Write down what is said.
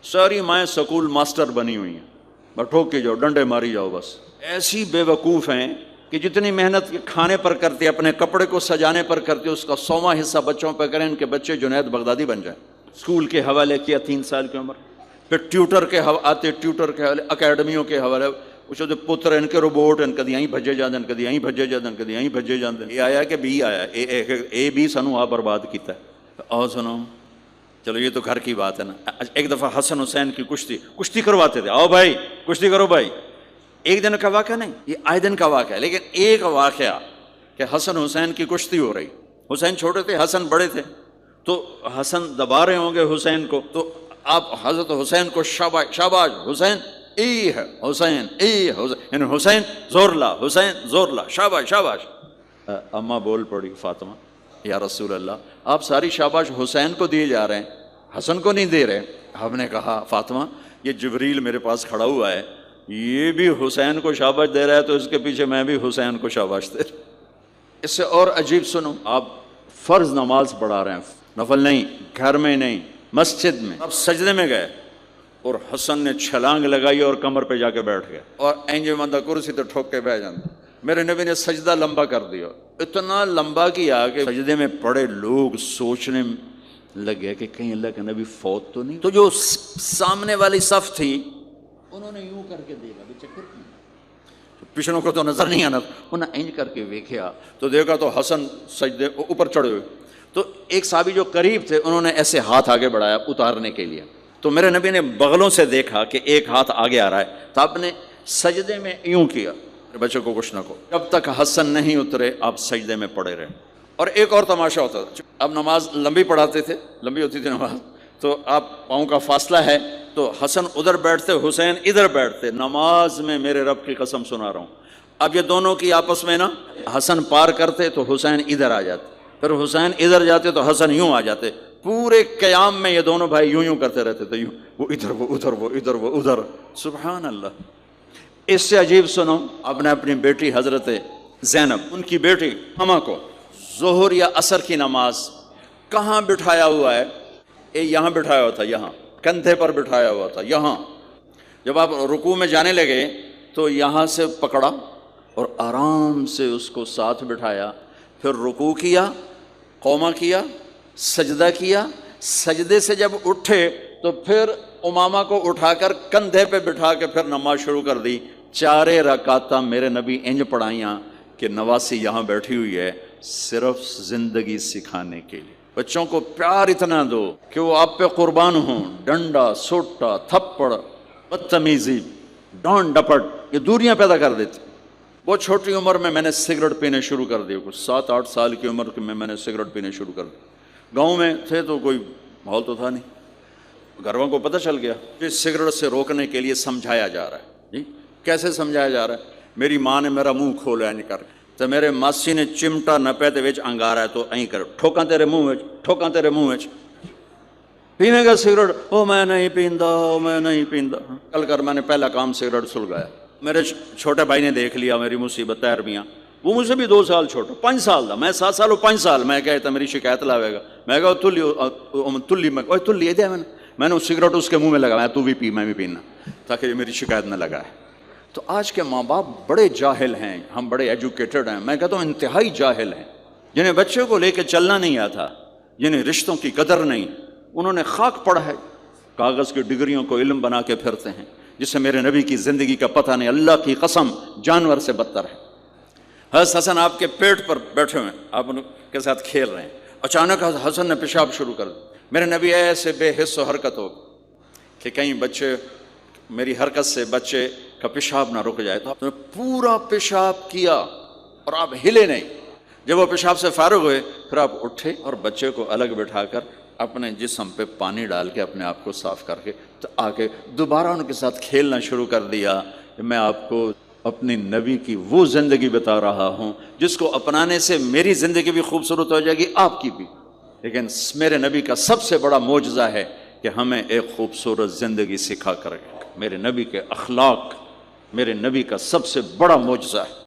ساری مائیں school master بنی ہوئی ہیں، بس ٹھوک کے جاؤ، ڈنڈے ماری جاؤ، بس ایسی بیوقوف ہیں کہ جتنی محنت کھانے پر کرتے، اپنے کپڑے کو سجانے پر کرتے، اس کا 100واں حصہ بچوں پہ کریں، ان کے بچے جنید بغدادی بن جائیں۔ اسکول کے حوالے کیا 3 سال کی عمر، پھر ٹیوٹر کے آتے، ٹیوٹر کے حوالے، اکیڈمیوں کے حوالے، وہ جو پتر ان کے روبوٹ ان کدی یہیں بھجے جاندے، ان کدی یہیں بھجے جاندے، ان کدی یہیں بھجے جاندے۔ اے آیا کہ بی آیا، اے بی سنو آ برباد کیتا ہے۔ اور سنو، چلو یہ تو گھر کی بات ہے نا۔ ایک دفعہ حسن حسین کی کشتی کرواتے تھے، آؤ بھائی کشتی کرو بھائی۔ ایک دن کا واقعہ نہیں، یہ آئے دن کا واقعہ ہے، لیکن ایک واقعہ کہ حسن حسین کی کشتی ہو رہی، حسین چھوٹے تھے، حسن بڑے تھے، تو حسن دبا رہے ہوں گے حسین کو، تو آپ حضرت حسین کو شاباش شاباش حسین، ای ہے حسین، ای حسین، یعنی حسین زور لا، حسین زور لا، شاباش شاباش۔ اماں بول پڑی فاطمہ، یا رسول اللہ آپ ساری شاباش حسین کو دیے جا رہے ہیں، حسن کو نہیں دے رہے۔ ہم نے کہا فاطمہ یہ جبریل میرے پاس کھڑا ہوا ہے، یہ بھی حسین کو شاباش دے رہا ہے، تو اس کے پیچھے میں بھی حسین کو شاباش دے رہا ہوں۔ اس سے اور عجیب سنو، آپ فرض نماز پڑھا رہے ہیں، نفل نہیں، گھر میں نہیں، مسجد میں، آپ سجدے میں گئے اور حسن نے چھلانگ لگائی اور کمر پہ جا کے بیٹھ گئے، اور اینجے بندہ کرسی تو ٹھوک کے بیٹھ جاتا۔ میرے نبی نے سجدہ لمبا کر دیا، اتنا لمبا کیا کہ سجدے میں پڑے لوگ سوچنے لگے کہ کہیں اللہ کے نبی فوت تو نہیں۔ تو جو سامنے والی صف تھی انہوں نے یوں کر کے دیکھا، بھی چکر کی پچھلوں کو تو نظر نہیں آنا، انہوں نے اینج کر کے دیکھا تو دیکھا تو حسن سجدے اوپر چڑھے ہوئے، تو ایک صحابی جو قریب تھے انہوں نے ایسے ہاتھ آگے بڑھایا اتارنے کے لیے، تو میرے نبی نے بغلوں سے دیکھا کہ ایک ہاتھ آگے آ رہا ہے، تو آپ نے سجدے میں یوں کیا، بچوں کو کچھ نہ کو، جب تک حسن نہیں اترے آپ سجدے میں پڑے رہے۔ اور ایک اور تماشا ہوتا تھا، اب نماز لمبی پڑھاتے تھے، لمبی ہوتی تھی نماز، تو آپ پاؤں کا فاصلہ ہے تو حسن ادھر بیٹھتے، حسین ادھر بیٹھتے، نماز میں میرے رب کی قسم سنا رہا ہوں۔ اب یہ دونوں کی آپس میں نا، حسن پار کرتے تو حسین ادھر آ جاتے، پھر حسین ادھر جاتے تو حسن یوں آ جاتے، پورے قیام میں یہ دونوں بھائی یوں یوں کرتے رہتے تھے، یوں، وہ ادھر وہ ادھر، وہ ادھر وہ ادھر، سبحان اللہ۔ اس سے عجیب سنو، آپ نے اپنی بیٹی حضرت زینب، ان کی بیٹی حما کو ظہر یا عصر کی نماز کہاں بٹھایا ہوا ہے؟ یہاں بٹھایا ہوا تھا، یہاں کندھے پر بٹھایا ہوا تھا، یہاں۔ جب آپ رکوع میں جانے لگے تو یہاں سے پکڑا اور آرام سے اس کو ساتھ بٹھایا، پھر رکوع کیا، قومہ کیا، سجدہ کیا، سجدے سے جب اٹھے تو پھر امامہ کو اٹھا کر کندھے پہ بٹھا کے پھر نماز شروع کر دی۔ 4 رکعتاں میرے نبی انج پڑھائیاں کہ نواسی یہاں بیٹھی ہوئی ہے صرف زندگی سکھانے کے لیے۔ بچوں کو پیار اتنا دو کہ وہ آپ پہ قربان ہوں، ڈنڈا، سوٹا، تھپڑ، بدتمیزی، ڈانٹ ڈپٹ، یہ دوریاں پیدا کر دیتی۔ بہت چھوٹی عمر میں میں نے سگریٹ پینے شروع کر دی، کچھ 7-8 سال کی عمر میں نے سگریٹ پینے شروع کر دی۔ گاؤں میں تھے تو کوئی ماحول تو تھا نہیں، گھروں کو پتہ چل گیا کہ سگریٹ سے روکنے کے لیے سمجھایا جا رہا ہے۔ جی کیسے سمجھایا جا رہا ہے؟ میری ماں نے میرا منہ کھولا ہے کر، تو میرے ماسی نے چمٹا نپے دے وچ انگارا ہے تو این کر، ٹھوکاں تیرے منہ وچ، ٹھوکاں تیرے منہ وچ، پینے کا سگریٹ، او میں نہیں پیندا، او میں نہیں پیندا۔ کل کر میں نے پہلا کام سگریٹ سلگایا۔ میرے چھوٹے بھائی نے دیکھ لیا میری مصیبت تیربیاں، وہ مجھ سے بھی 2 سال چھوٹا، 5 سال دا، میں 7 سال، وہ 5 سال۔ میں کہتا میری شکایت لاوے گا، میں کہا تلی تلی دے، میں نے سگریٹ اس کے منہ میں لگایا، تو بھی پی میں بھی پینا، تاکہ یہ میری شکایت نہ لگائے۔ تو آج کے ماں باپ بڑے جاہل ہیں، ہم بڑے ایجوکیٹڈ ہیں، میں کہتا ہوں انتہائی جاہل ہیں، جنہیں بچے کو لے کے چلنا نہیں آتا، جنہیں رشتوں کی قدر نہیں، انہوں نے خاک پڑھا ہے، کاغذ کی ڈگریوں کو علم بنا کے پھرتے ہیں، جس سے میرے نبی کی زندگی کا پتہ نہیں، اللہ کی قسم جانور سے بدتر ہے۔ حضرت حسن آپ کے پیٹ پر بیٹھے ہوئے ہیں، آپ ان کے ساتھ کھیل رہے ہیں، اچانک حسن نے پیشاب شروع کر دیا۔ میرے نبی ایسے بے حس و حرکت ہو کہ کہیں بچے میری حرکت سے بچے کا پیشاب نہ رک جائے، تو آپ نے پورا پیشاب کیا اور آپ ہلے نہیں۔ جب وہ پیشاب سے فارغ ہوئے پھر آپ اٹھے اور بچے کو الگ بٹھا کر اپنے جسم پہ پانی ڈال کے اپنے آپ کو صاف کر کے تو آ کے دوبارہ ان کے ساتھ کھیلنا شروع کر دیا کہ میں آپ کو اپنی نبی کی وہ زندگی بتا رہا ہوں جس کو اپنانے سے میری زندگی بھی خوبصورت ہو جائے گی، آپ کی بھی۔ لیکن میرے نبی کا سب سے بڑا معجزہ ہے کہ ہمیں ایک خوبصورت زندگی سکھا کر، میرے نبی کے اخلاق میرے نبی کا سب سے بڑا معجزہ ہے۔